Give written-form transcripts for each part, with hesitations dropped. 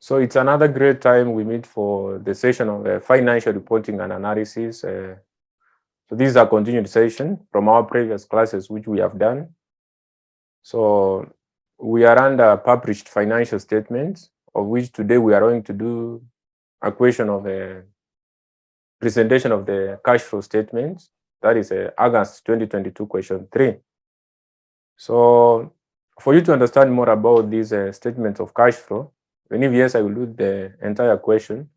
So it's another great time we meet for the session of financial reporting and analysis. So this is a continued session from our previous classes, which we have done. So we are under published financial statements, of which today we are going to do a question of a presentation of the cash flow statements. That is August 2022 question 3. So for you to understand more about these statements of cash flow, even if yes, I will do the entire question,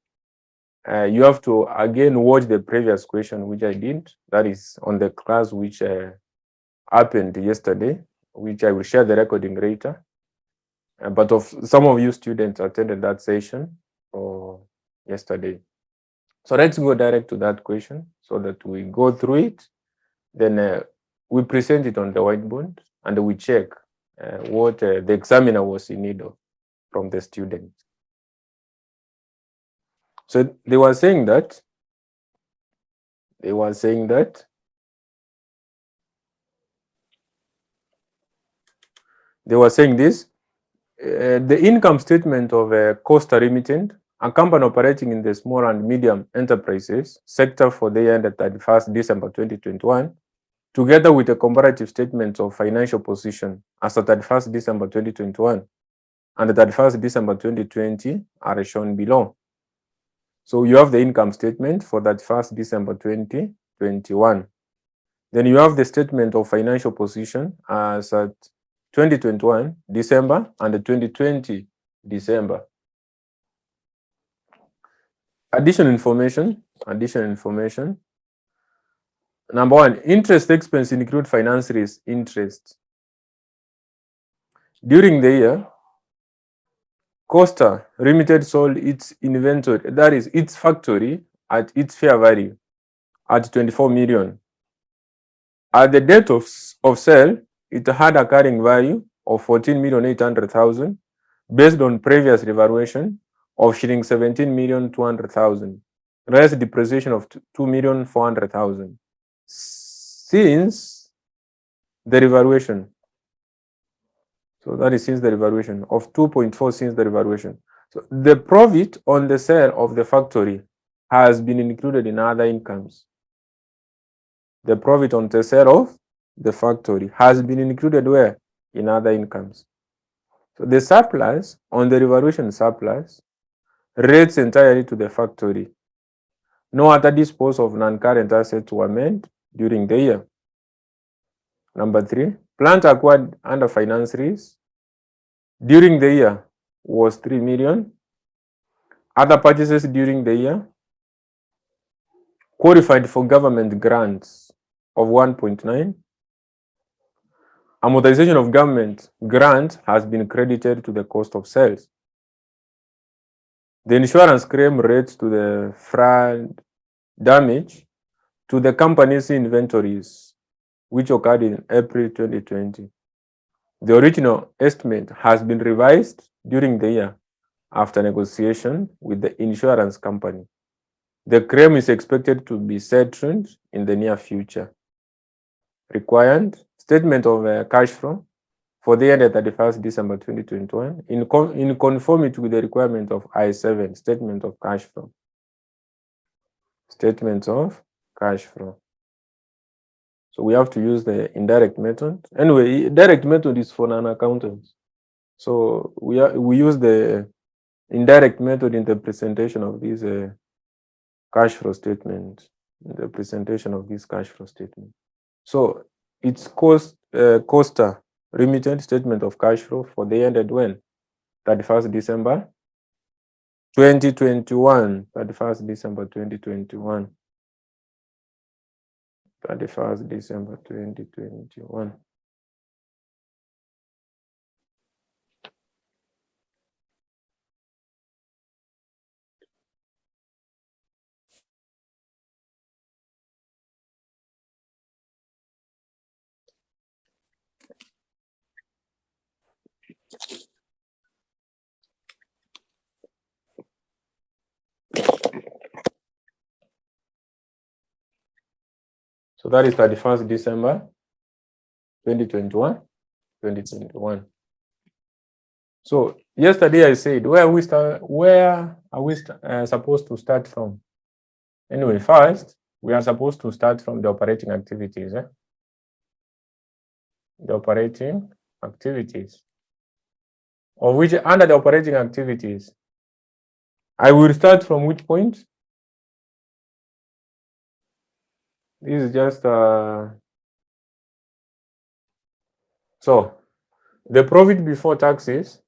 you have to again watch the previous question which I did, that is on the class which happened yesterday, which I will share the recording later. But of some of you students attended that session or yesterday. So let's go direct to that question so that we go through it. Then we present it on the whiteboard and we check what the examiner was in need of from the student. So they were saying this. They were saying this. The income statement of Costa Limited, a company operating in the small and medium enterprises sector for the year ended 31st December 2021, together with a comparative statement of financial position as at 31st December 2021 and the 31st December 2020 are shown below. So you have the income statement for 31st December 2021. Then you have the statement of financial position as at 2021 December and the 2020 December. Additional information. Number one, interest expense include finance lease interest. During the year, Costa Limited sold its inventory, that is its factory, at its fair value at 24 million. At the date of sale, it had a carrying value of 14,800,000 based on previous revaluation of shilling 17,200,000, less depreciation of 2,400,000 since the revaluation. So that is since the revaluation of 2.4 since the revaluation. So the profit on the sale of the factory has been included in other incomes. The profit on the sale of the factory has been included where? In other incomes. So the surplus on the revaluation surplus relates entirely to the factory. No other disposal of non-current assets were made during the year. Number 3, plant acquired under finance lease during the year was 3 million. Other purchases during the year qualified for government grants of 1.9. Amortization of government grant has been credited to the cost of sales. The insurance claim relates to the flood damage to the company's inventories, which occurred in April 2020. The original estimate has been revised during the year after negotiation with the insurance company. The claim is expected to be settled in the near future. Required statement of cash flow for the year ended 31st December 2021 in conformity with the requirement of I-7, statement of cash flow. Statements of cash flow. So we have to use the indirect method. Anyway, direct method is for non-accountants. So we use the indirect method in the presentation of these cash flow statement. The presentation of this cash flow statement. So it's Costa Limited statement of cash flow for the ended when? 31st December 2021. 31st December 2021. 31st December 2021. So that is 31st December 2021. So yesterday I said, where are we supposed to start from? Anyway, first, we are supposed to start from the operating activities. The operating activities. Of which, under the operating activities, I will start from which point? This is just, so the profit before taxes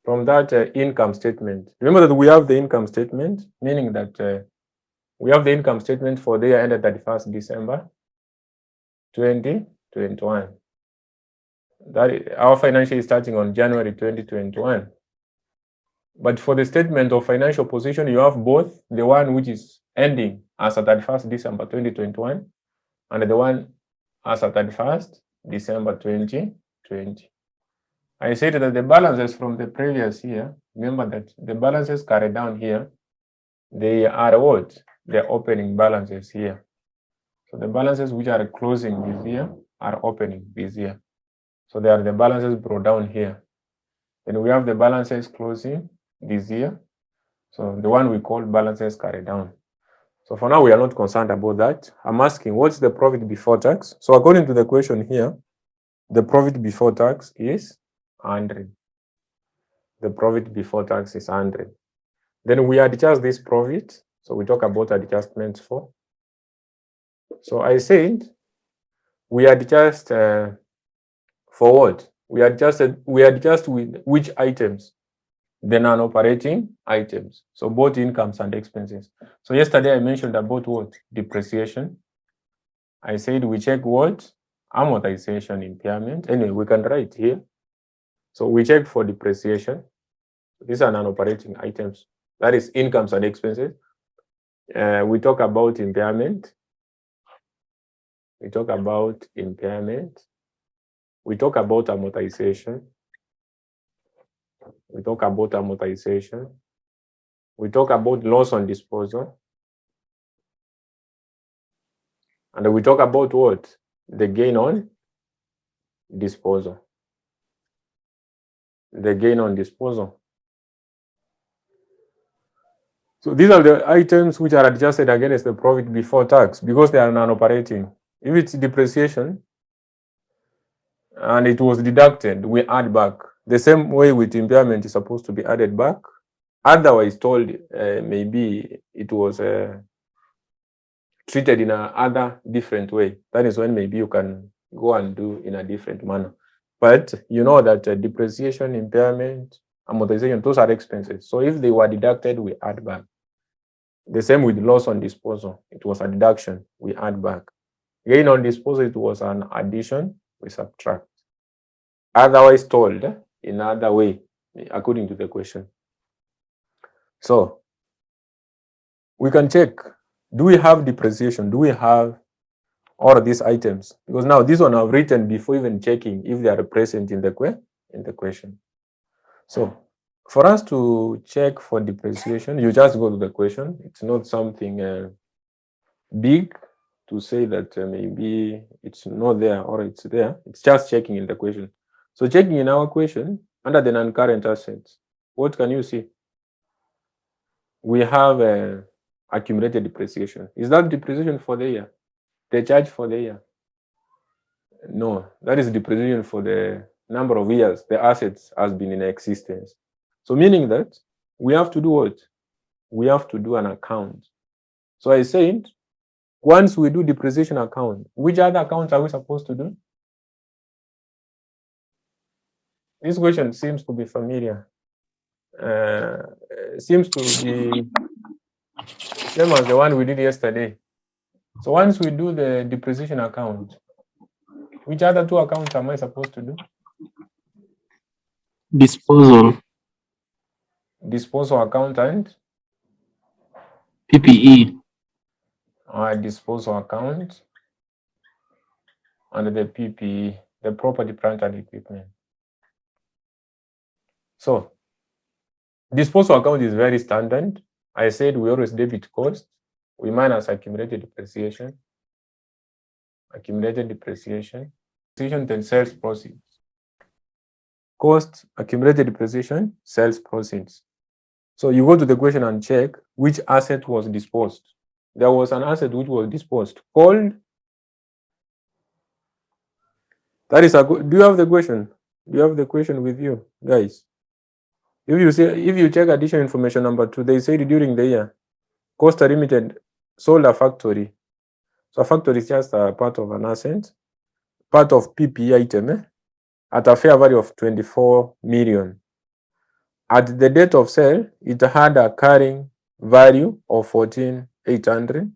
from that income statement. Remember that we have the income statement, meaning that we have the income statement for the year ended 31st December 2021. That our financial is starting on January 2021. But for the statement of financial position, you have both the one which is ending as at 31st December 2021 and the one as at 31st December 2020. I said that the balances from the previous year, remember that the balances carried down here, they are what? They're opening balances here. So the balances which are closing this year are opening this year. So they are the balances brought down here. Then we have the balances closing this year. So the one we call balances carried down. So for now, we are not concerned about that. I'm asking, what's the profit before tax? So according to the question here, the profit before tax is 100. The profit before tax is 100. Then we adjust this profit. So we talk about adjustments for. So I said we adjust for what? We adjust with which items? The non-operating items. So both incomes and expenses. So yesterday I mentioned about what? Depreciation. I said we check what? Amortization, impairment. Anyway, we can write here. So we check for depreciation. These are non-operating items. That is incomes and expenses. We talk about impairment. We talk about impairment. We talk about amortization. We talk about amortization. We talk about loss on disposal. And we talk about what? The gain on disposal. The gain on disposal. So these are the items which are adjusted against the profit before tax because they are non-operating. If it's depreciation and it was deducted, we add back. The same way with impairment is supposed to be added back. Otherwise told, maybe it was treated in a other different way. That is when maybe you can go and do in a different manner. But you know that depreciation, impairment, amortization, those are expenses. So if they were deducted, we add back. The same with loss on disposal. It was a deduction, we add back. Gain on disposal, it was an addition, we subtract. Otherwise told in other way, according to the question. So we can check, do we have depreciation? Do we have all of these items? Because now this one I've written before even checking if they are present in the question. So for us to check for depreciation, you just go to the question. It's not something big to say that maybe it's not there or it's there. It's just checking in the question. So checking in our question, under the non-current assets, what can you see? We have accumulated depreciation. Is that depreciation for the year? The charge for the year? No, that is depreciation for the number of years the assets has been in existence. So meaning that we have to do what? We have to do an account. So I said, once we do depreciation account, which other accounts are we supposed to do? This question seems to be familiar. Seems to be same as the one we did yesterday. So once we do the depreciation account, which other two accounts am I supposed to do? Disposal. Disposal account and PPE. Disposal account and the PPE, the property, plant and equipment. So disposal account is very standard. I said we always debit cost, we minus accumulated depreciation, then sales proceeds. cost, accumulated depreciation, sales proceeds. So you go to the question and check which asset was disposed. There was an asset which was disposed called. That is a good. Do you have the question? Do you have the question with you, guys? If you check additional information number 2, they said during the year, Costa Limited sold a factory. So a factory is just a part of an asset, part of PPE item, at a fair value of 24 million. At the date of sale, it had a carrying value of 14,800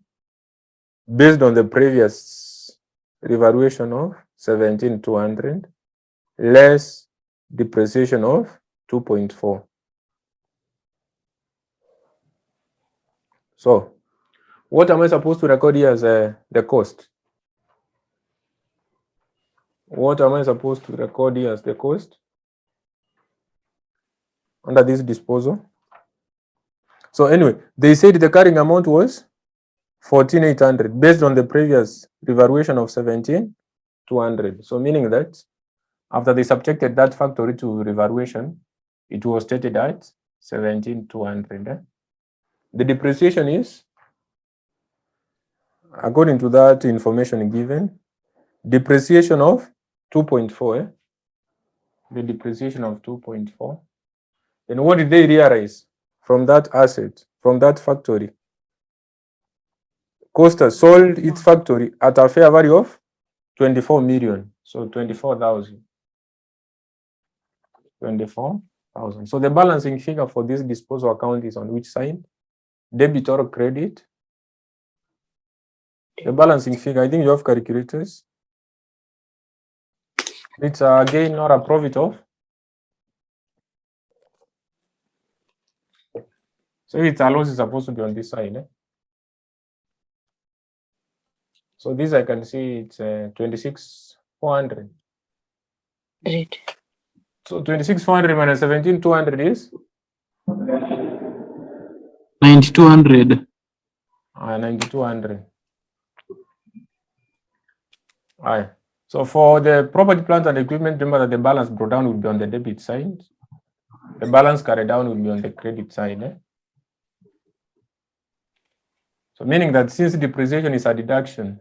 based on the previous revaluation of 17,200 less depreciation of 2.4. So what am I supposed to record here as the cost? What am I supposed to record here as the cost under this disposal? So anyway, they said the carrying amount was 14,800 based on the previous revaluation of 17,200. So meaning that after they subjected that factory to revaluation, it was stated at 17,200. The depreciation is, according to that information given, depreciation of 2.4. The depreciation of 2.4. Then what did they realize from that asset, from that factory? Costa sold its factory at a fair value of 24 million. So 24,000. 24,000. So the balancing figure for this disposal account is on which side? Debit or credit? The balancing figure, I think you have calculators. It's a gain or a profit of. So if it's a loss, it's supposed to be on this side. So this I can see it's 26,400. Great. So 26,400 minus 17,200 is 9,200. 9,200. Aye. So for the property, plant and equipment, remember that the balance brought down will be on the debit side. The balance carried down will be on the credit side. So meaning that since depreciation is a deduction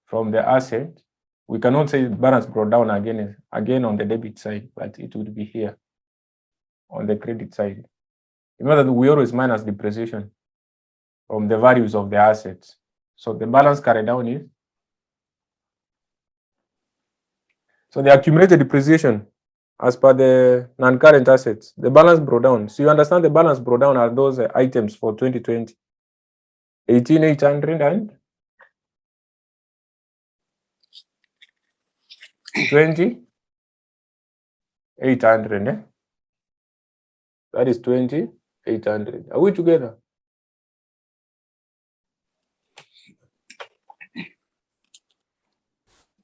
from the asset, we cannot say balance brought down again on the debit side, but it would be here on the credit side. Remember that we always minus depreciation from the values of the assets. So the balance carried down is. So the accumulated depreciation as per the non-current assets, the balance brought down. So you understand the balance brought down are those items for 2020. 18,800 and 20,800. That is 20,800. Are we together?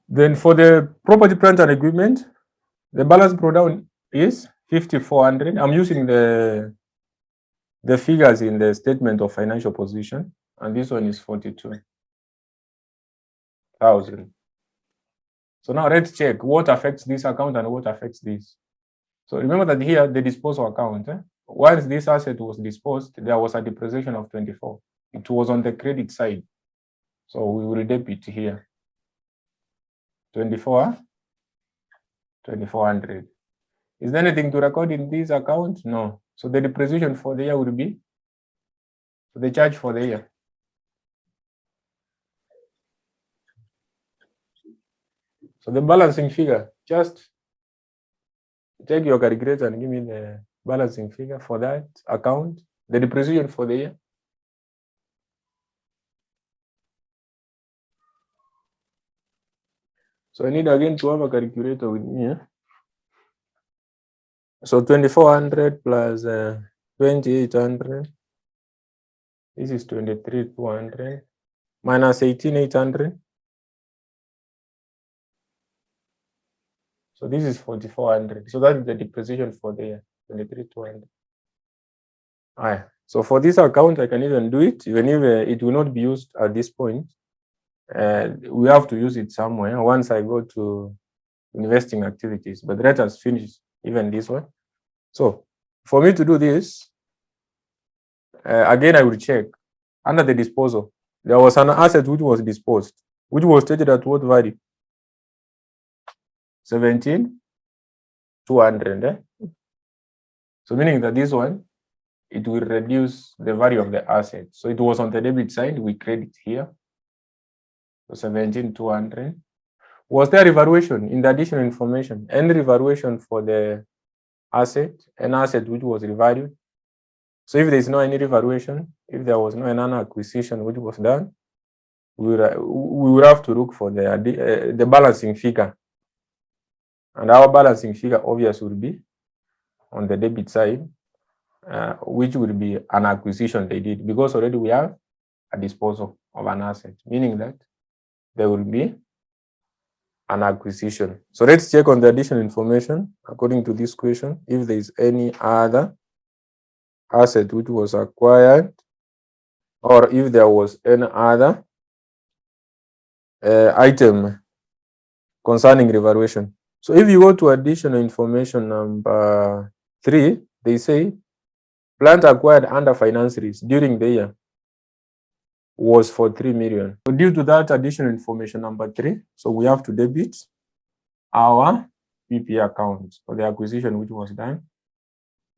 Then for the property, plant and equipment, the balance brought down is 5,400. I'm using the figures in the statement of financial position, and this one is 42,000. So now let's check what affects this account and what affects this. So remember that here, the disposal account, once this asset was disposed, there was a depreciation of 24. It was on the credit side. So we will debit here. 2,400. Is there anything to record in this account? No. So the depreciation for the year will be the charge for the year. So the balancing figure, just take your calculator and give me the balancing figure for that account, the depreciation for the year. So I need again to have a calculator with me. So 2,400 plus 2,800. This is 23,200 minus 18,800. So this is 4,400. So that is the depreciation for the year, 23,200. All right. So for this account, I can even do it, even if it will not be used at this point. We have to use it somewhere once I go to investing activities. But let us finish even this one. So for me to do this, again, I will check under the disposal. There was an asset which was disposed, which was stated at what value? 17,200. So meaning that this one, it will reduce the value of the asset. So it was on the debit side, we credit here. So 17,200. Was there revaluation in the additional information? Any revaluation for the asset, an asset which was revalued? So if there is no any revaluation, if there was no another acquisition which was done, we will have to look for the balancing figure. And our balancing figure obviously will be on the debit side, which will be an acquisition they did, because already we have a disposal of an asset, meaning that there will be an acquisition. So let's check on the additional information according to this question, if there is any other asset which was acquired, or if there was any other item concerning revaluation. So if you go to additional information number 3, they say plant acquired under finance lease during the year was for 3 million. So due to that additional information number 3, so we have to debit our PP account for the acquisition which was done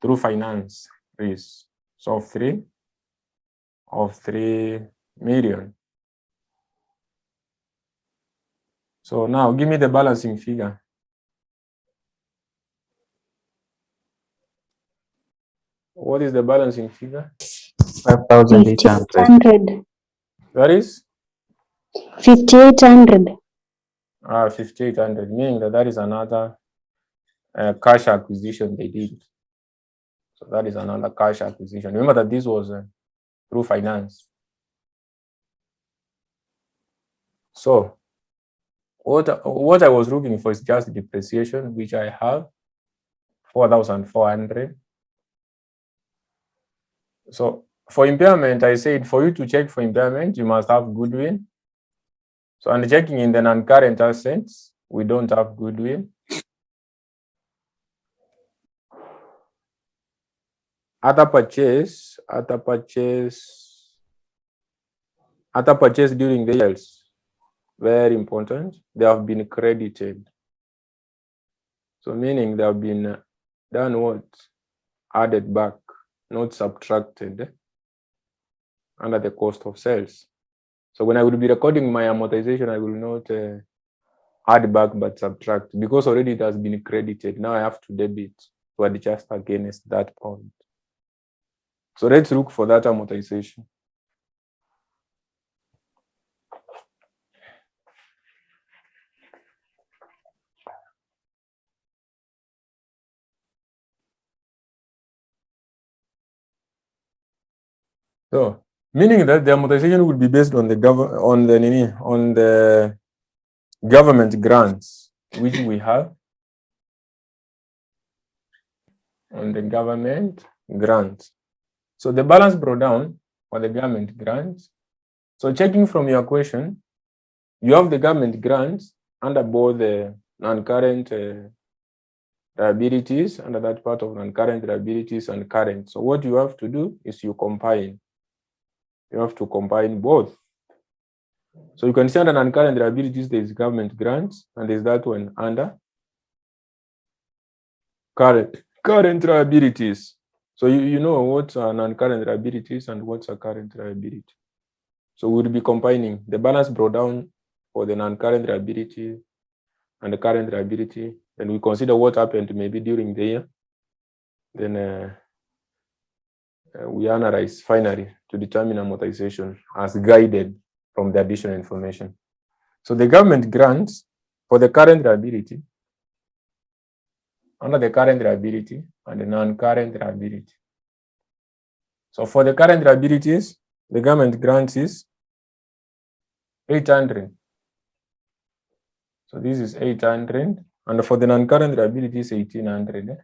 through finance lease. So of 3 million. So now give me the balancing figure. What is the balancing figure? 5,800. That is 5,800. 5,800, meaning that is another cash acquisition they did. So that is another cash acquisition. Remember that this was through finance. So what I was looking for is just depreciation, which I have 4,400. So for impairment, I said for you to check for impairment, you must have goodwill. So and checking in the non-current assets, we don't have goodwill. Other purchase during the years, very important, they have been credited. So meaning they have been done what? Added back, not subtracted under the cost of sales. So when I will be recording my amortization, I will not add back but subtract, because already it has been credited. Now I have to debit to adjust against that point. So let's look for that amortization. So meaning that the amortization will be based on the government grants which we have, on the government grants. So the balance brought down for the government grants. So checking from your question, you have the government grants under both the non-current liabilities, under that part of non-current liabilities and current. So what you have to do is you combine. You have to combine both. So you can see under non-current liabilities, there is government grants, and there's that one under current liabilities. So you know what's a non-current liabilities and what's a current liability. So we'll be combining the balance brought down for the non-current liability and the current liability, and we consider what happened maybe during the year. Then we analyze finally to determine amortization as guided from the additional information. So the government grants for the current liability, under the current liability and the non-current liability. So for the current liabilities, the government grants is 800. So this is 800, and for the non-current liabilities, 1,800.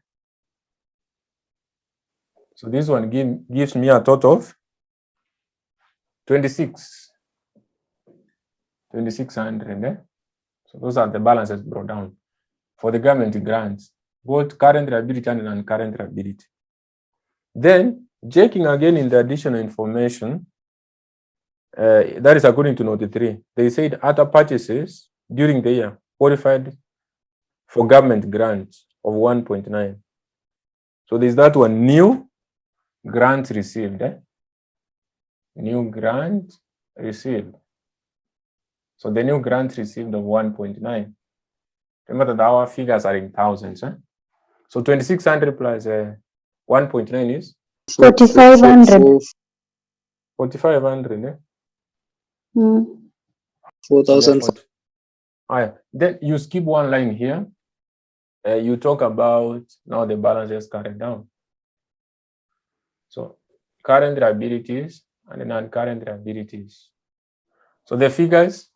So this one gives me a total of 2,600. So those are the balances brought down for the government grants. both current liability and non-current liability. Then, checking again in the additional information, that is according to note 3. They said other purchases during the year qualified for government grants of 1.9. So there's that one, new grants received. New grant received. So the new grant received of 1.9. Remember that our figures are in thousands. So 2600 plus 1.9 is 4,500. 4,500. 4,000. Then you skip one line here. You talk about now the balances carried down. So current liabilities and non-current liabilities. So the figures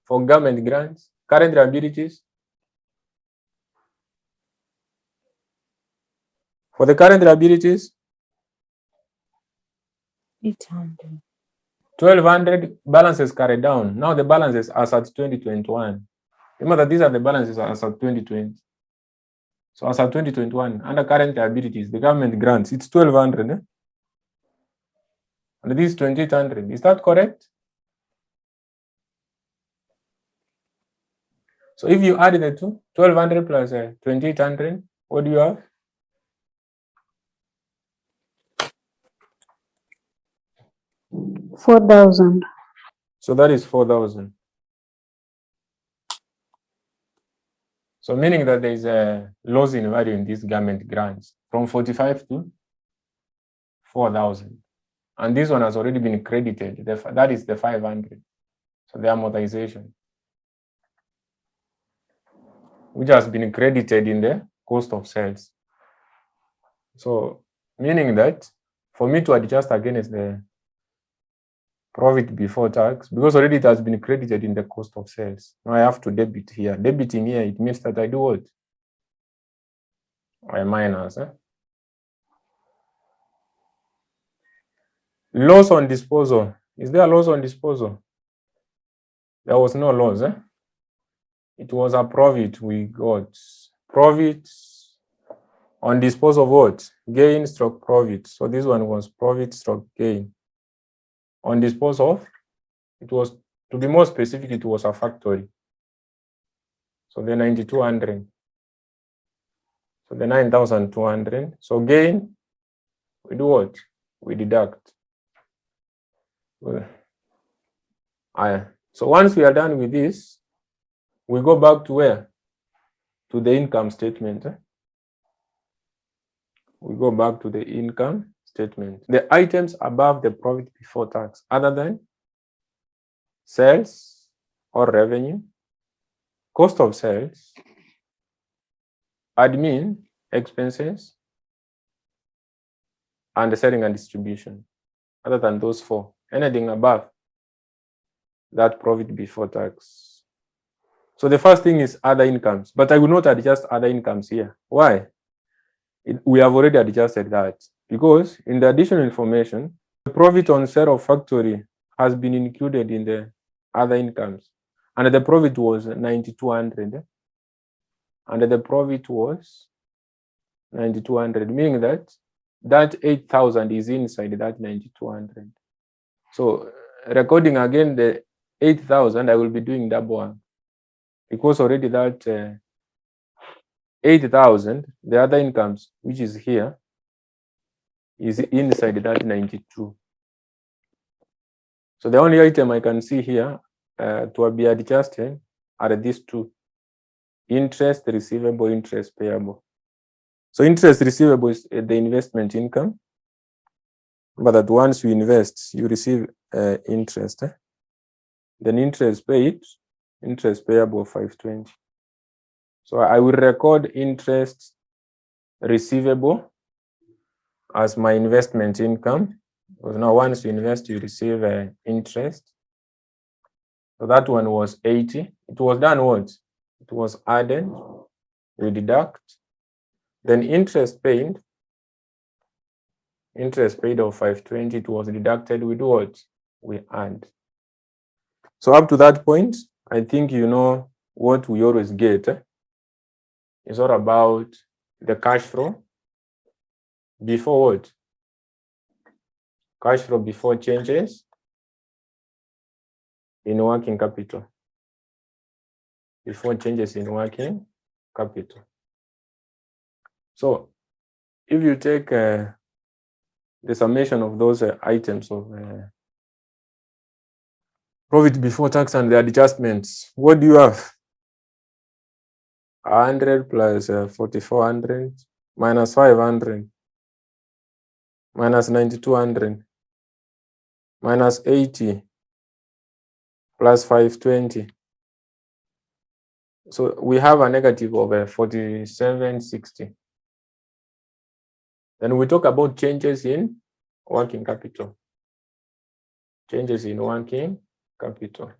for government grants, current liabilities. For the current liabilities, 800. 1,200 balances carried down. Now the balances are at 2021. Remember that these are the balances as at 2020. So as at 2021, under current liabilities, the government grants, it's 1,200. And this is 2,800. Is that correct? So if you add the two, 1,200 plus 2,800, what do you have? 4,000. So that is 4,000. So meaning that there is a loss in value in these government grants from 45 to 4,000. And this one has already been credited. That is the 500. So the amortization, which has been credited in the cost of sales. So meaning that for me to adjust against the profit before tax, because already it has been credited in the cost of sales, now I have to debit here. Debiting here, it means that I do what? I minus. Loss on disposal. Is there a loss on disposal? There was no loss. It was a profit we got. Profit on disposal of what? Gain stroke profit. So this one was profit stroke gain. On disposal of, it was, to be more specific, it was a factory. So the 9,200. So the 9,200. So gain, we do what? We deduct. So once we are done with this, we go back to where? To the income statement. We go back to the income statement. The items above the profit before tax, other than sales or revenue, cost of sales, admin expenses, and the selling and distribution. Other than those four, anything above that profit before tax. So the first thing is other incomes, but I will not adjust other incomes here. Why? We have already adjusted that because in the additional information, the profit on sale of factory has been included in the other incomes, and the profit was 9,200, and the profit was 9,200, meaning that 8,000 is inside that 9,200. So recording again the 8,000, I will be doing double one because already that 8,000, the other incomes, which is here, is inside that 92. So the only item I can see here to be adjusted are these two: interest receivable, interest payable. So interest receivable is the investment income, but that once you invest, you receive interest. Then interest paid, interest payable 520. So I will record interest receivable as my investment income, because now once you invest, you receive interest. So that one was 80. It was done what? It was added, we deduct. Then interest paid of 520, it was deducted, we do what? We add. So up to that point, I think you know what we always get. It's all about the cash flow before what? Cash flow before changes in working capital. Before changes in working capital. So if you take the summation of those items of profit before tax and the adjustments, what do you have? 100 plus 4,400 minus 500 minus 9,200 minus 80 plus 520. So we have a negative of 4760. Then we talk about changes in working capital. Changes in working capital.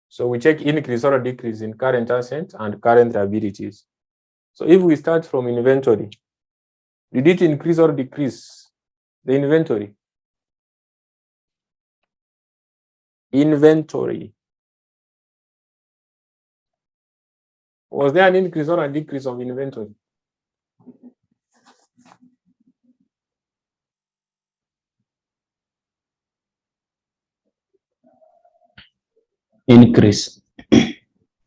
So we check increase or decrease in current assets and current liabilities. So if we start from inventory, did it increase or decrease the inventory? Inventory. Was there an increase or a decrease of inventory? Increase.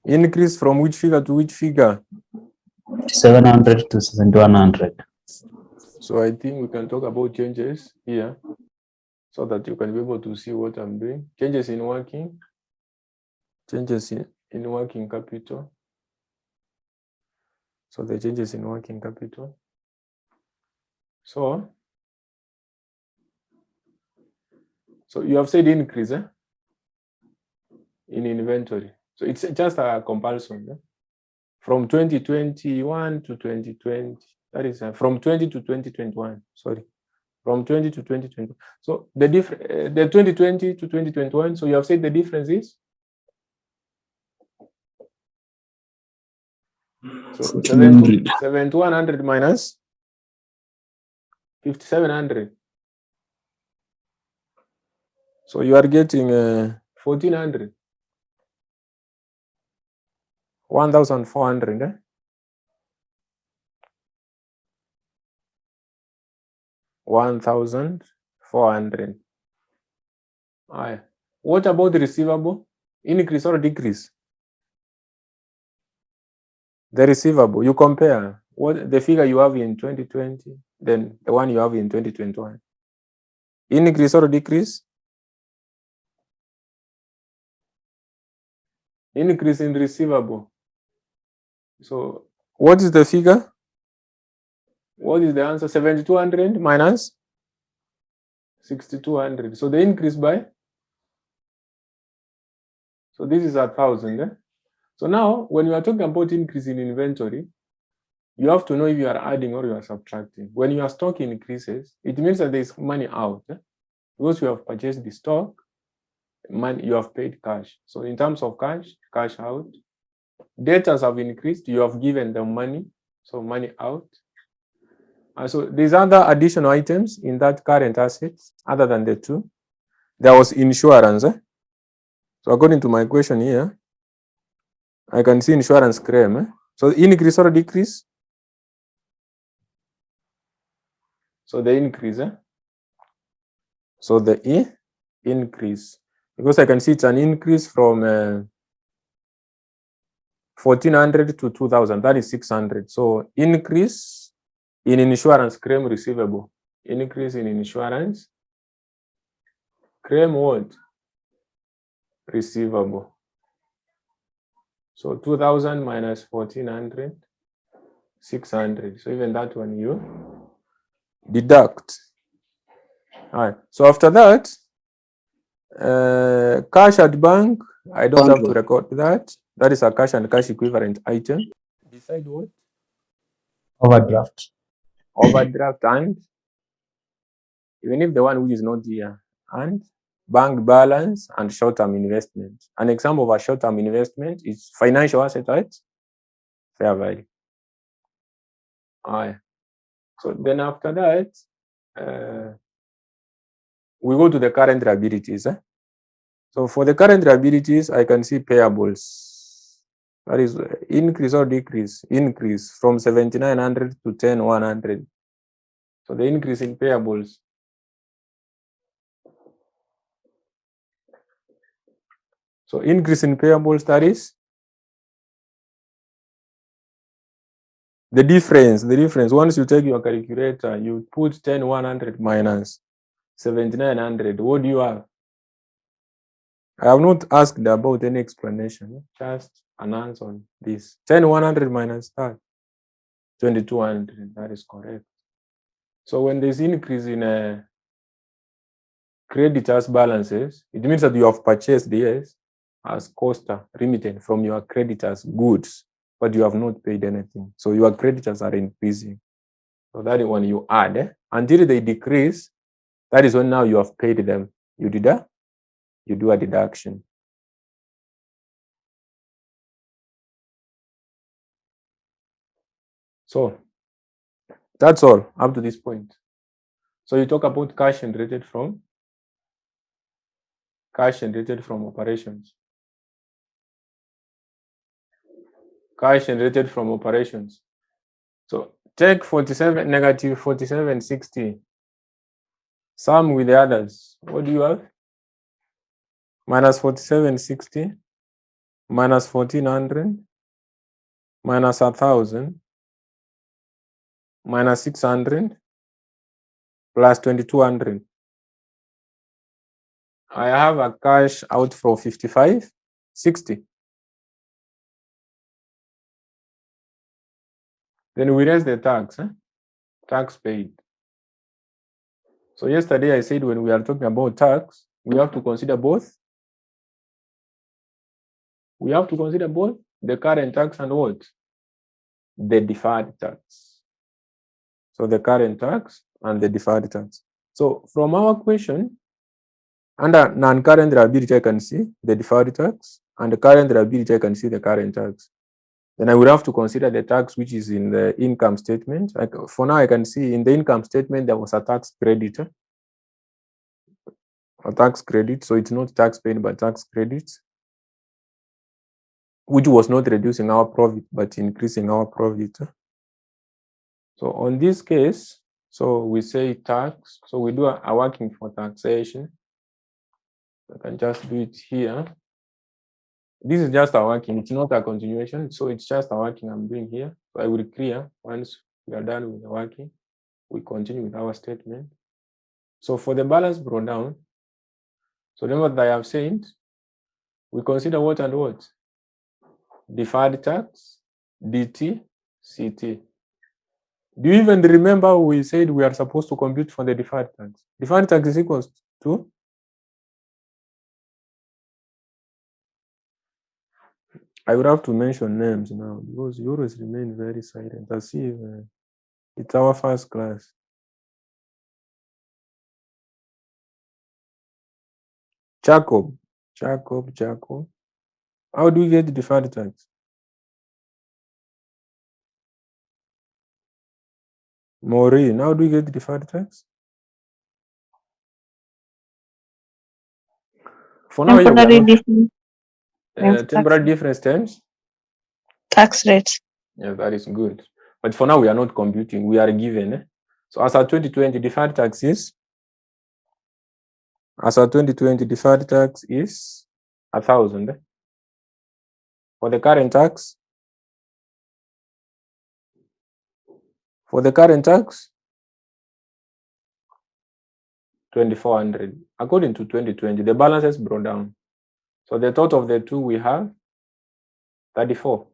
Increase from which figure to which figure? 700 to 7,100. So I think we can talk about changes here so that you can be able to see what I'm doing. Changes in working capital. So the changes in working capital. So you have said increase in inventory. So it's just a comparison from 2021 to 2020. That is from 20 to 2021. Sorry, from 20 to 2020. So the 2020 to 2021. So you have said the difference is. So 7,100 minus 5,700. So you are getting 1,400. 1,400. 1,400. What about the receivable? Increase or decrease? The receivable, you compare what the figure you have in 2020, then the one you have in 2021. Increase or decrease? Increase in receivable. So what is the figure? What is the answer? 7,200 minus 6,200. So the increase by. So this is 1,000. So now when you are talking about increase in inventory, you have to know if you are adding or you are subtracting. When your stock increases, it means that there is money out. Because you have purchased the stock, money you have paid cash. So in terms of cash out. Debtors have increased, you have given them money, so money out. So these other additional items in that current assets, other than the two. There was insurance. So according to my question here, I can see insurance claim. So increase or decrease? So the increase. So the increase, because I can see it's an increase from 1,400 to 2,000. That is 600. So increase in insurance claim receivable. Increase in insurance claim what? Receivable. So 2,000 minus 1,400, 600. So even that one you deduct. All right. So after that, cash at bank, I don't have to record that. That is a cash and cash equivalent item. Beside what? Overdraft. Overdraft, and even if the one which is not here, and bank balance and short-term investment. An example of a short-term investment is financial asset, right? Fair value. All right. So then after that, we go to the current liabilities. So for the current liabilities, I can see payables. That is increase or decrease? Increase from 7,900 to 10,100. So the increase in payables. So increase in payables, that is the difference. Once you take your calculator, you put 10,100 minus 7,900. What do you have? I have not asked about any explanation, just an answer on this. 10,100 minus that, 2,200. That is correct. So when there's increase in creditors balances, it means that you have purchased this as cost remitted from your creditors goods, but you have not paid anything. So your creditors are increasing. So that is when you add until they decrease. That is when now you have paid them. You do a deduction. So that's all up to this point. So you talk about cash generated from operations. Cash generated from operations. So take 47 negative 4760. Sum with the others. What do you have? Minus 4760 minus 1,400 minus 1,000 minus 600 plus 2,200. I have a cash outflow 5560. Then we raise the tax. Tax paid. So yesterday I said when we are talking about tax, we have to consider both. We have to consider both the current tax and what? The deferred tax. So the current tax and the deferred tax. So from our question, under non-current liability, I can see the deferred tax, and the current liability, I can see the current tax. Then I would have to consider the tax which is in the income statement. For now, I can see in the income statement there was a tax credit. A tax credit, so it's not tax paid but tax credit, which was not reducing our profit but increasing our profit. So on this case, so we say tax, so we do a working for taxation. I can just do it here. This is just a working, it's not a continuation, so it's just a working I'm doing here. So I will clear once we are done with the working. We continue with our statement. So for the balance brought down, so remember that I have said, we consider what and what? Deferred tax, DT, CT. Do you even remember we said we are supposed to compute for the deferred tax? Deferred tax is equals to? I would have to mention names now because you always remain very silent. I see it's our first class. Jacob. How do we get the deferred tax? Maureen, how do we get the deferred tax? For now, Temporary difference. temporary difference terms. Tax rates. Yeah, that is good. But for now, we are not computing. We are given. So as our 2020 deferred tax is, 1,000. For the current tax, 2,400. According to 2020, the balances brought down. So the total of the two we have 34.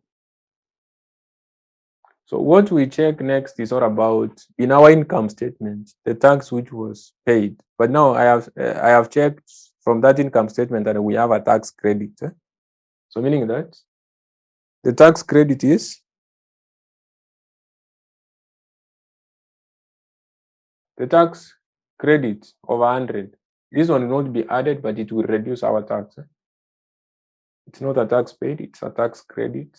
So what we check next is all about in our income statement, the tax which was paid. But now I have checked from that income statement that we have a tax credit. So meaning that the tax credit is the tax credit of 100. This one will not be added, but it will reduce our tax. It's not a tax paid, it's a tax credit.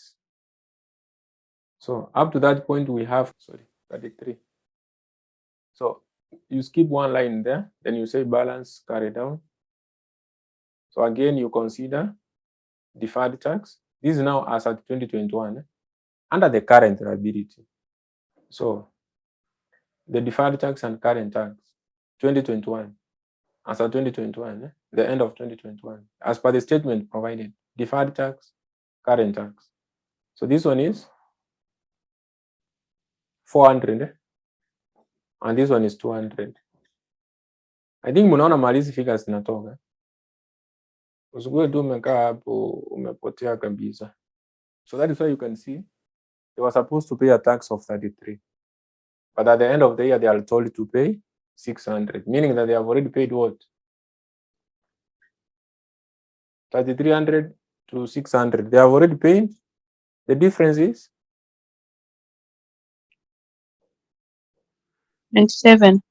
So up to that point, we have 33. So you skip one line there, then you say balance carry down. So again, you consider deferred tax. This is now as at 2021 under the current liability. So the deferred tax and current tax, 2021, as at 2021, the end of 2021, as per the statement provided, deferred tax, current tax. So this one is 400 and this one is 200. I think mnaona malizi figures zinatoka. Usikue tu umekaa hapo umepotea kabisa. So that is why you can see they were supposed to pay a tax of 33. But at the end of the year, they are told to pay 600, meaning that they have already paid what? 3,300 to 600. They have already paid. The difference is 27.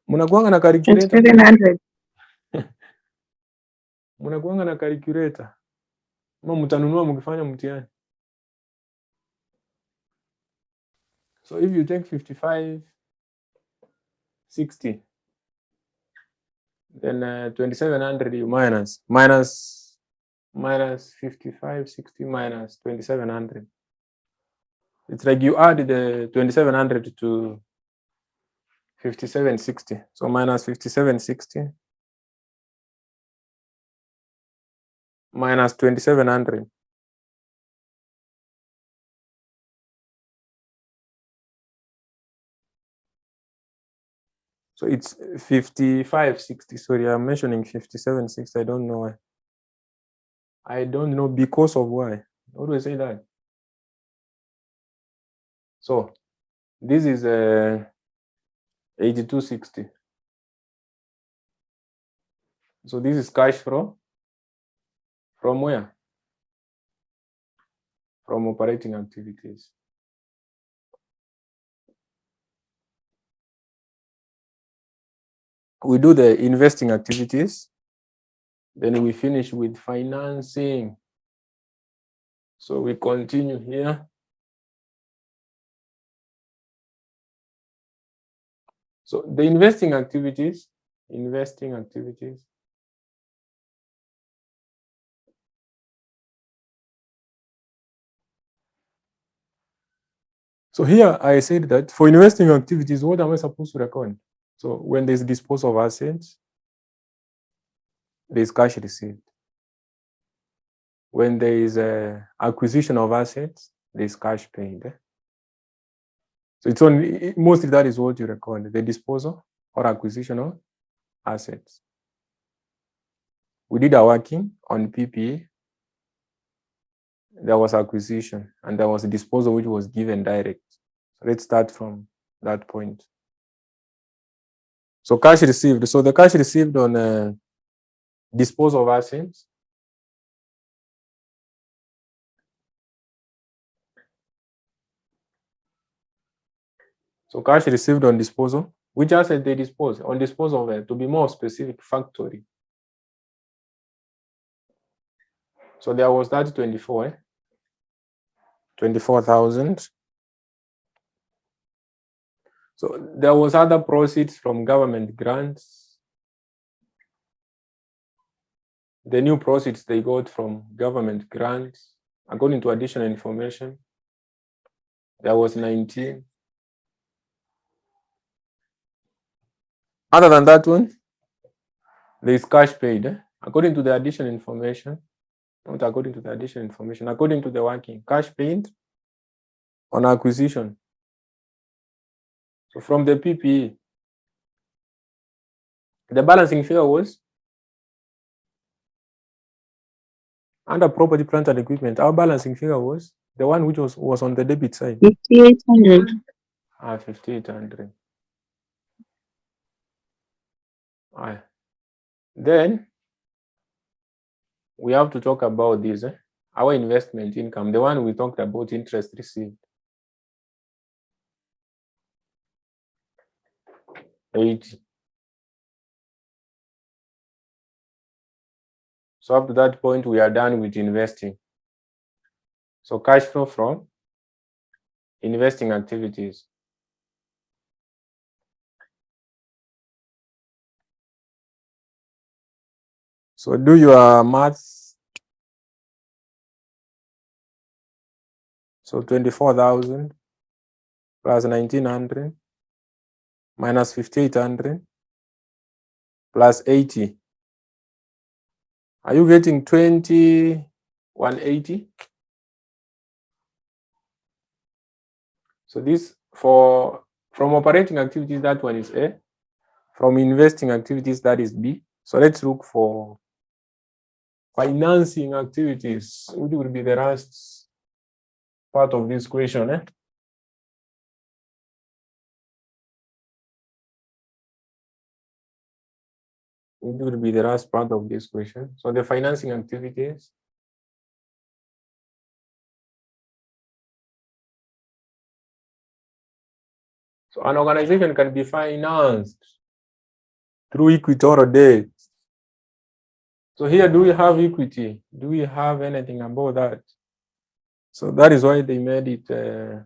mnakuanga na calculator. 2700. Mnakuanga na calculator. Ama mtanunua mkifanya mtihani. So if you take 55, 60, then 2,700 you minus 55, 60 minus 2,700. It's like you add the 2,700 to 5760. So minus 5760 minus 2,700. So it's 5560. Sorry, I'm mentioning 5760. I don't know why. I don't know because of why. How do I say that? So this is 8260. So this is cash flow from where? From operating activities. We do the investing activities, then we finish with financing. So we continue here. So the investing activities. So here I said that for investing activities, what am I supposed to record? So when there's disposal of assets, there's cash received. When there is a acquisition of assets, there's cash paid. So it's only mostly that is what you record, the disposal or acquisition of assets. We did a working on PPE. There was acquisition and there was a disposal which was given direct. So let's start from that point. So cash received. So the cash received on disposal of assets. So cash received on disposal. Which asset they dispose? On disposal of, to be more specific, factory. So there was that 24,000. So there was other proceeds from government grants. The new proceeds they got from government grants, according to additional information, there was 19. Other than that one, there is cash paid. According to the additional information, not according to the additional information, according to the working, cash paid on acquisition. So from the PPE, the balancing figure was under property, plant and equipment. Our balancing figure was the one which was on the debit side. 5,800. 5,800. Then we have to talk about this, our investment income, the one we talked about, interest received. 80. So up to that point, we are done with investing. So cash flow from investing activities. So do your maths So 24,000 plus 1,900 minus 5,800 plus 80. Are you getting 20,180? So this from operating activities, that one is A. From investing activities, that is B. So let's look for financing activities, which will be the last part of this question. It will be the last part of this question. So the financing activities. So an organization can be financed through equity or debt. So here, do we have equity? Do we have anything about that? So that is why they made it. I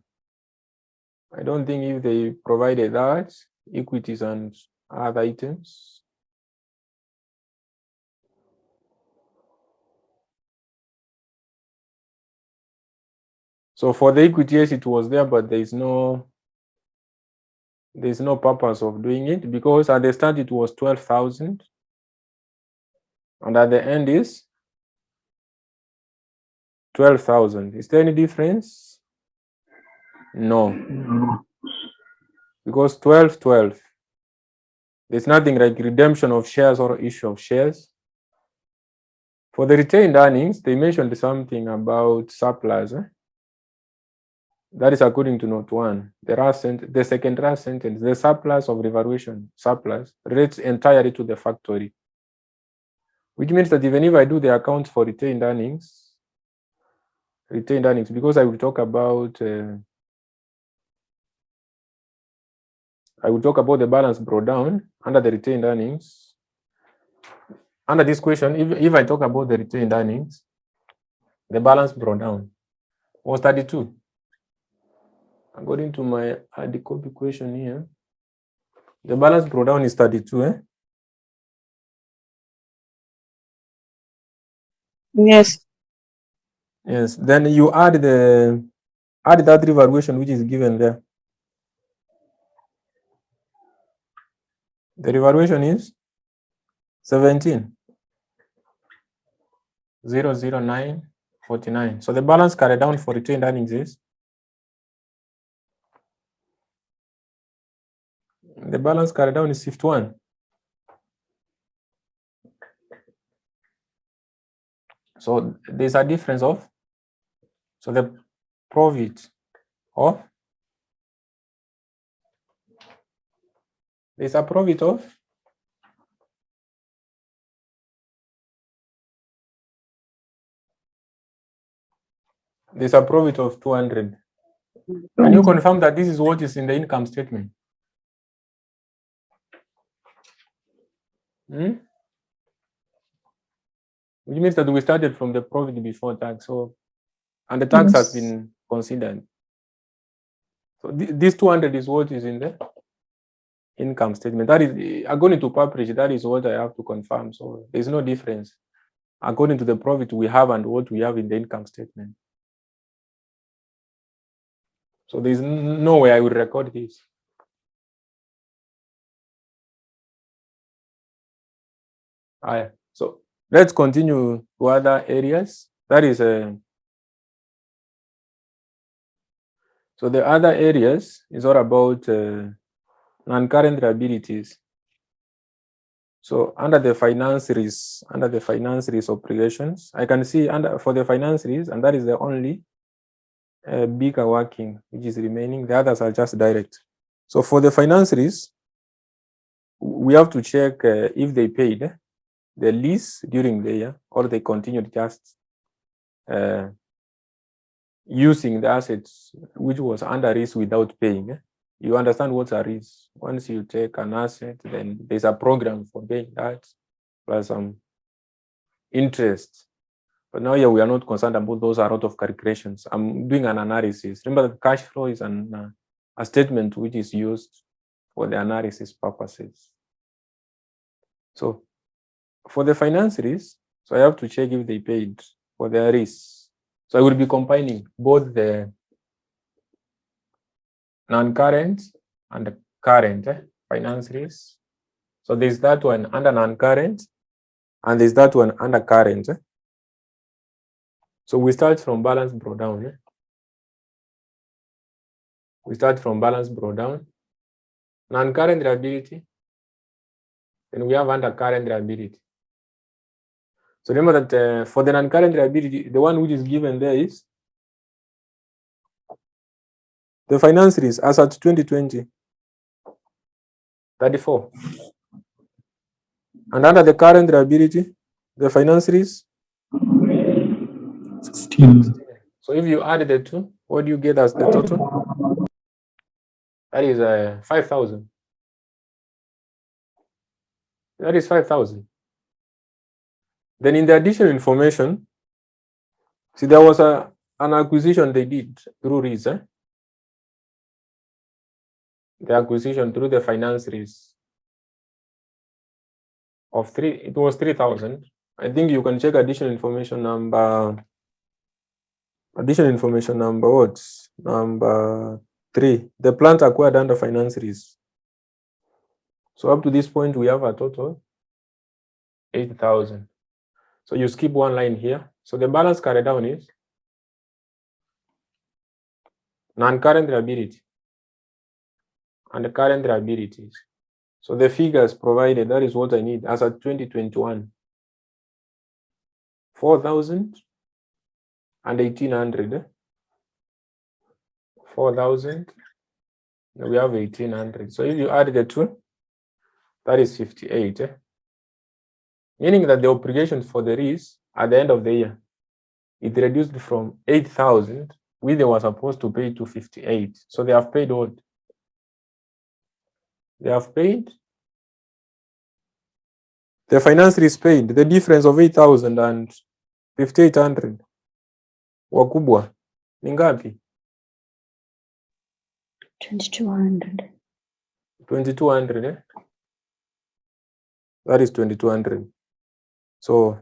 don't think if they provided that, equities and other items. So for the equity, yes, it was there, but there's no purpose of doing it, because at the start it was 12,000, and at the end is 12,000. Is there any difference? No, because 12. There's nothing like redemption of shares or issue of shares. For the retained earnings, they mentioned something about surplus. That is according to note 1. The second last sentence, the surplus of revaluation, surplus, relates entirely to the factory. Which means that even if I do the account for retained earnings, because I will talk about the balance brought down under the retained earnings. Under this question, if I talk about the retained earnings, the balance brought down was 32. According to my hard copy question here, the balance brought down is 32. Yes. Yes. Then you add that revaluation which is given there. The revaluation is 17,009.49. So the balance carried down for retained earnings is, the balance carried down is 51. So there's a difference of, so the profit of, there's a profit of, there's a profit of 200. Can you confirm that this is what is in the income statement? Which means that we started from the profit before tax. So, and the tax has been considered. So this 200 is what is in the income statement. That is, according to publish, that is what I have to confirm. So there's no difference according to the profit we have and what we have in the income statement. So there's no way I will record this. So let's continue to other areas. That is so the other areas is all about non-current liabilities. So under the finance risk obligations, I can see for the finance risk, and that is the only bigger working which is remaining. The others are just direct. So for the finance risk, we have to check if they paid the lease during the year, or they continued just using the assets which was under risk without paying. You understand what's a risk? Once you take an asset, then there's a program for paying that plus some interest. But now, we are not concerned about those. A lot of calculations. I'm doing an analysis. Remember that cash flow is a statement which is used for the analysis purposes. So for the finance risk, so I have to check if they paid for their risk. So I will be combining both the non-current and current finance risk. So there's that one under non-current, and there's that one under current. So we start from balance brought down. We start from balance brought down, non-current liability, then we have under current liability. So remember that for the non-current liability, the one which is given there is the finance risk as at 2020, 34. And under the current liability, the finance risk 16. So if you add the two, what do you get as the total? That is 5,000. That is 5,000. Then in the additional information, see there was an acquisition they did through REIS. The acquisition through the finance REIS of it was 3,000. I think you can check additional information number what? Number 3. The plant acquired under finance REIS. So up to this point, we have a total 8,000. So you skip one line here. So the balance carried down is non-current liability and the current liabilities. So the figures provided, that is what I need as at 2021. 4,000 and 1,800. 4,000. We have 1,800. So if you add the two, that is 58. Meaning that the obligations for the REIS at the end of the year, it reduced from 8,000, which they were supposed to pay, to 58. So they have paid what? They have paid. The finance is paid. The difference of 8,000 and 5,800. Wakubwa. Ni ngapi? 2,200. 2,200. That is 2,200. So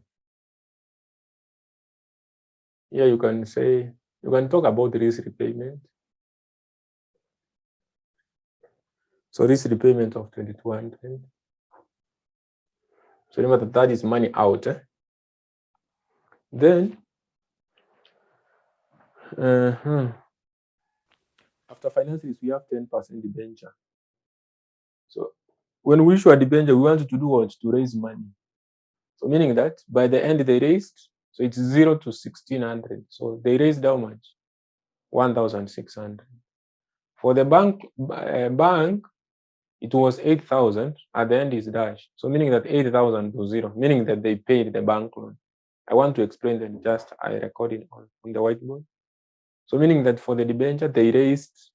here you can say, you can talk about risk repayment. So risk repayment of 2,200. So remember that is money out. Then after finances, we have 10% debenture. So when we issue a debenture, we want to do what? To raise money. So meaning that by the end they raised, so it's 0 to 1,600. So they raised how much? 1,600. For the bank, it was 8,000. At the end is dash. So meaning that 8,000 to 0, meaning that they paid the bank loan. I want to explain them, just I recorded on the whiteboard. So meaning that for the debenture, they raised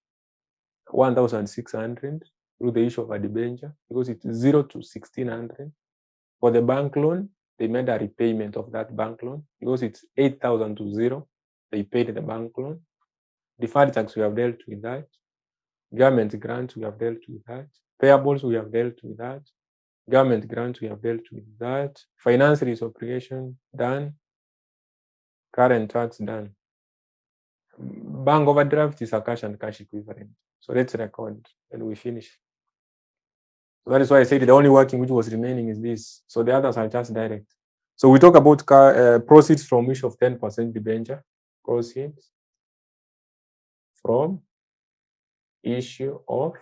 1,600 through the issue of a debenture, because it's 0 to 1,600. For the bank loan, they made a repayment of that bank loan, because it's 8,000 to 0. They paid the bank loan. Deferred tax, we have dealt with that. Government grants, we have dealt with that. Payables, we have dealt with that. Government grants, we have dealt with that. Finance lease obligation, done. Current tax, done. Bank overdraft is a cash and cash equivalent. So let's record and we finish. So that is why I said the only working which was remaining is this. So the others are just direct. So we talk about proceeds from issue of 10% debenture. Proceeds from issue of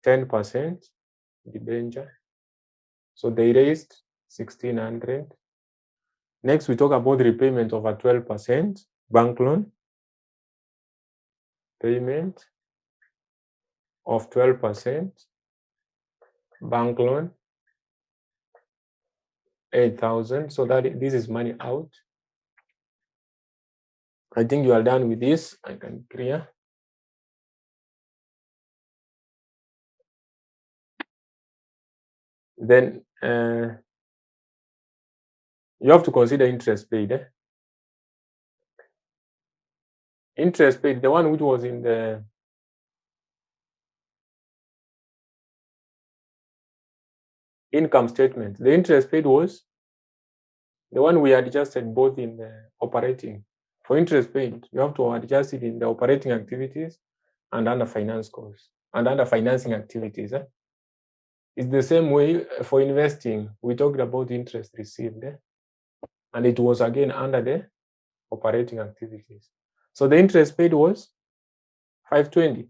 10% debenture. So they raised 1,600. Next, we talk about the repayment of a 12% bank loan. Payment of 12% bank loan, 8,000. So that this is money out. I think you are done with this. I can clear. Then you have to consider interest paid. Interest paid, the one which was in the income statement. The interest paid was the one we adjusted both in the operating. For interest paid, you have to adjust it in the operating activities and under finance costs and under financing activities. It's the same way for investing. We talked about interest received, and it was again under the operating activities. So the interest paid was 520.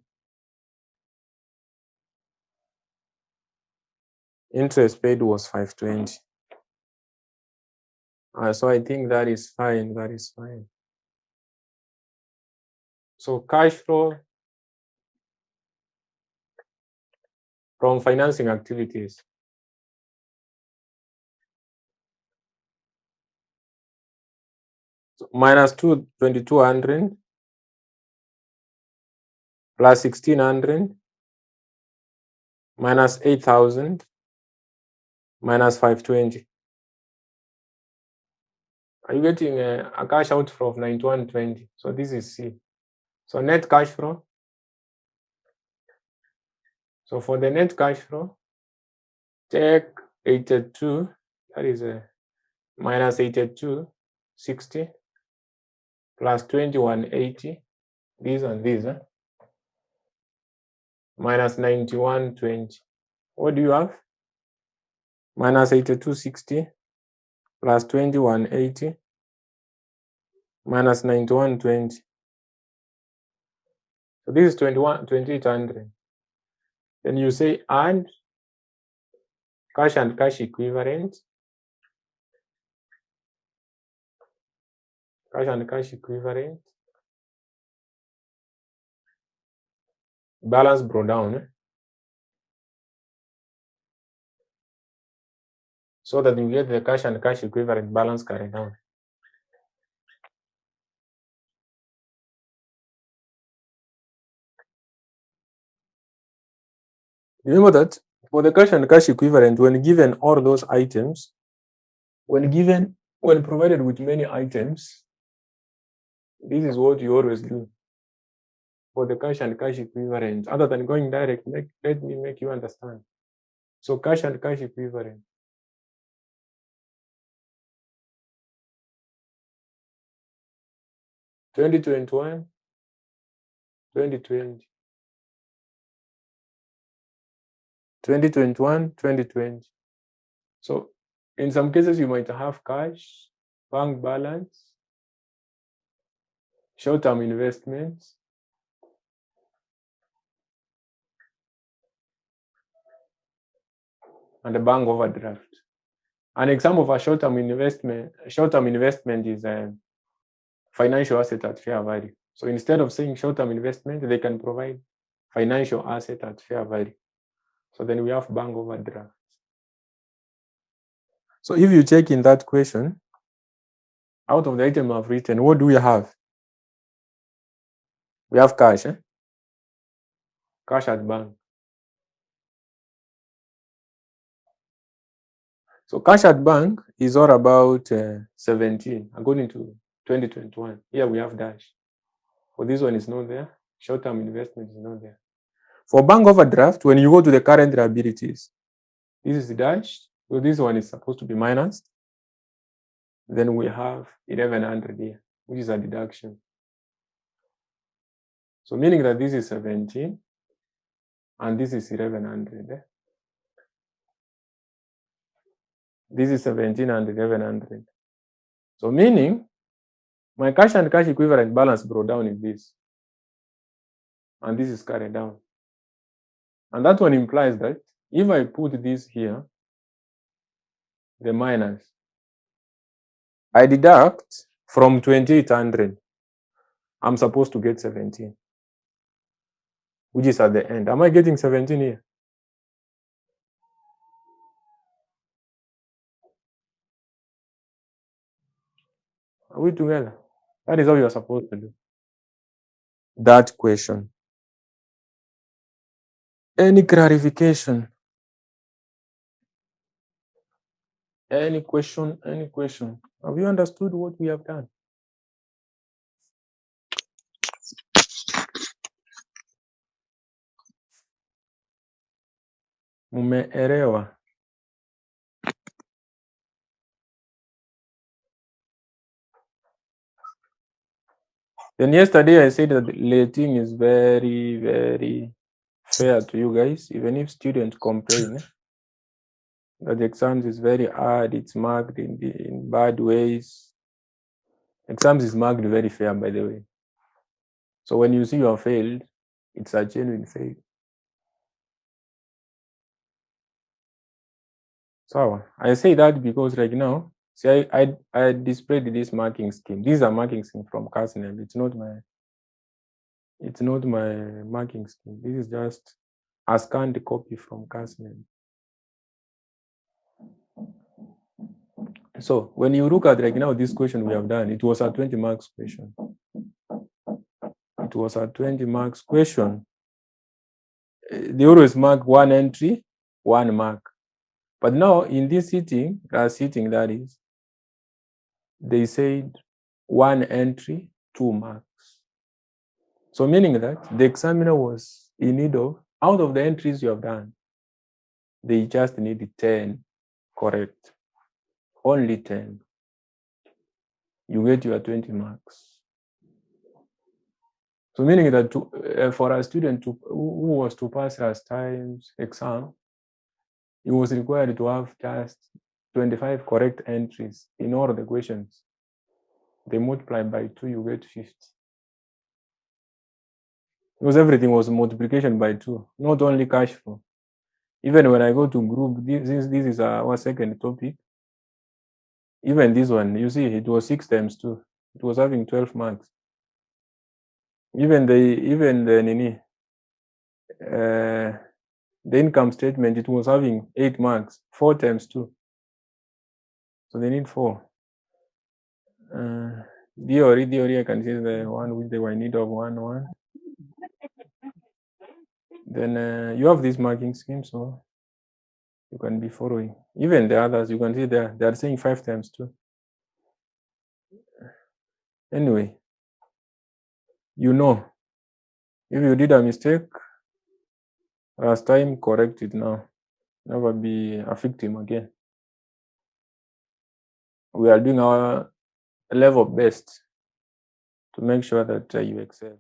Interest paid was 520. So I think that is fine. That is fine. So cash flow from financing activities. So minus 2200 plus 1600 minus 8000 minus 520. Are you getting a cash outflow of 9120? So this is C. So net cash flow. So for the net cash flow, take 82, that is a minus 8260 plus 2180, these and these, minus 9120. What do you have? Minus 8260 plus 2180 minus 9120. So this is 2800. Then you say add cash and cash equivalent. Cash and cash equivalent. Balance brought down. So that you get the cash and cash equivalent balance carried down. Remember that for the cash and cash equivalent, when given all those items, when provided with many items, this is what you always do for the cash and cash equivalent. Other than going direct, let me make you understand. So cash and cash equivalent. (2021, 2020). 2021, 2020. So in some cases, you might have cash, bank balance, short-term investments, and a bank overdraft. An example of a short-term investment is a financial asset at fair value. So instead of saying short-term investment, they can provide financial asset at fair value. So then we have bank overdraft. So if you check in that question, out of the item I've written, what do we have? We have cash, cash at bank. So cash at bank is all about 17, according to 2021. Here we have dash. For this one is not there. Short-term investment is not there. For bank overdraft, when you go to the current liabilities, this is dash. So this one is supposed to be minus. Then we have 1100 here, which is a deduction. So meaning that this is 17 and this is 1100. This is 17 and 1100. So meaning my cash and cash equivalent balance brought down is this. And this is carried down. And that one implies that if I put this here, the minus, I deduct from 2800, I'm supposed to get 17, which is at the end. Am I getting 17 here? Are we together? That is how you are supposed to do that question. Any clarification? Any question? Any question? Have you understood what we have done? Mumeelewa? Then yesterday I said that letting is very, very fair to you guys, even if students complain that the exams is very hard, it's marked in bad ways. Exams is marked very fair, by the way. So when you see you have failed, it's a genuine fail. So I say that because right now, see, I displayed this marking scheme. These are marking scheme from Casnel. It's not my marking scheme. This is just a scanned copy from Casnel. So when you look at like now this question we have done, it was a 20 marks question. It was a 20 marks question. They always mark one entry, 1 mark. But now in this sitting that is, they said 1 entry, 2 marks. So meaning that the examiner was in need of, out of the entries you have done, they just need 10 correct. Only 10. You get your 20 marks. So meaning that for a student who was to pass last time's exam, he was required to have just 25 correct entries in all the questions. They multiply by 2, you get 50. Because everything was multiplication by 2, not only cash flow. Even when I go to group, this is our second topic. Even this one, you see, it was 6 times 2. It was having 12 marks. Even the income statement, it was having 8 marks, 4 times 2. So they need 4. Theory, I can see the one with the need of 1. Then you have this marking scheme, so you can be following. Even the others, you can see they are saying 5 times 2. Anyway, you know, if you did a mistake last time, correct it now. Never be a victim again. We are doing our level best to make sure that you excel.